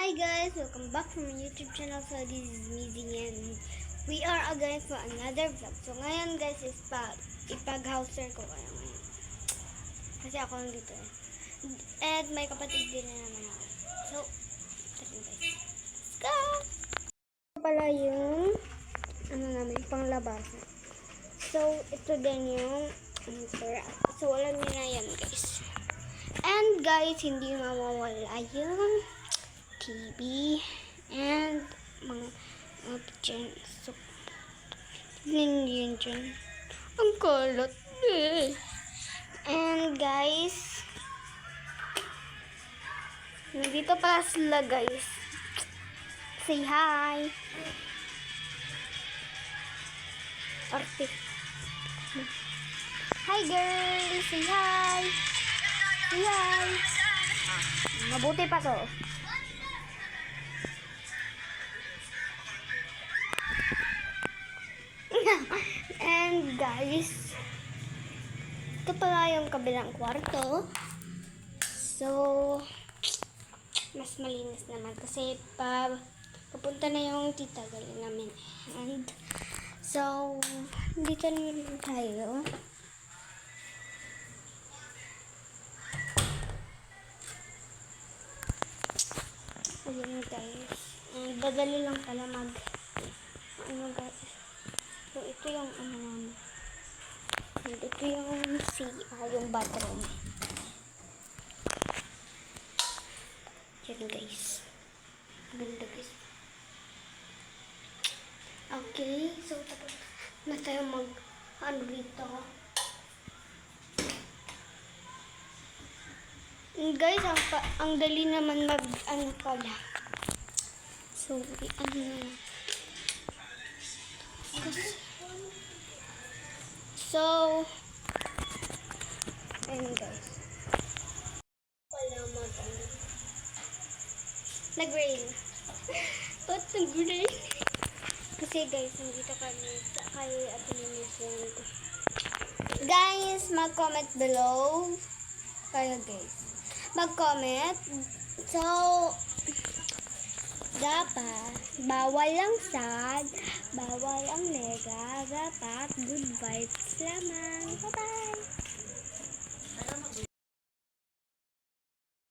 Hi guys, welcome back from my YouTube channel. So this is Mizzy and we are again for another vlog. So ngayon guys is ipag-houser ko kayo ngayon. Kasi ako lang dito eh. And may kapatid din na naman ako. So, tara guys. Let's go! Ito pala yung panglabasan. So, ito din yung answer. So, alam niyo na yan guys. And guys, hindi mawawala yung TV and mga picture. So, tignan nyo yun dyan. Ang kulot. And guys, nandito pala sila guys. Say hi. Arte. Hi girls. Say hi. Say hi. Mabuti pa to. And guys, ito pala yung kabilang kwarto. So, mas malinis naman kasi papunta na yung tita galing namin. And so, dito naman tayo. Ayan guys. And dadali lang pala guys. So, ito yung namin. And ito yung CR, yung bathroom. Yan guys. Ganda guys. Okay, so tapos na tayo dito. And guys, ang dali naman pala. So, So, ayun guys. Nag-rain. Ba't nag-rain? Kasi guys, nandito kami kay Ate Linisend. Guys, mag-comment below. Kayo guys. Mag-comment. So, dapat, bawal ang sad, bawal ang nega, dapat good vibes lamang. Bye-bye!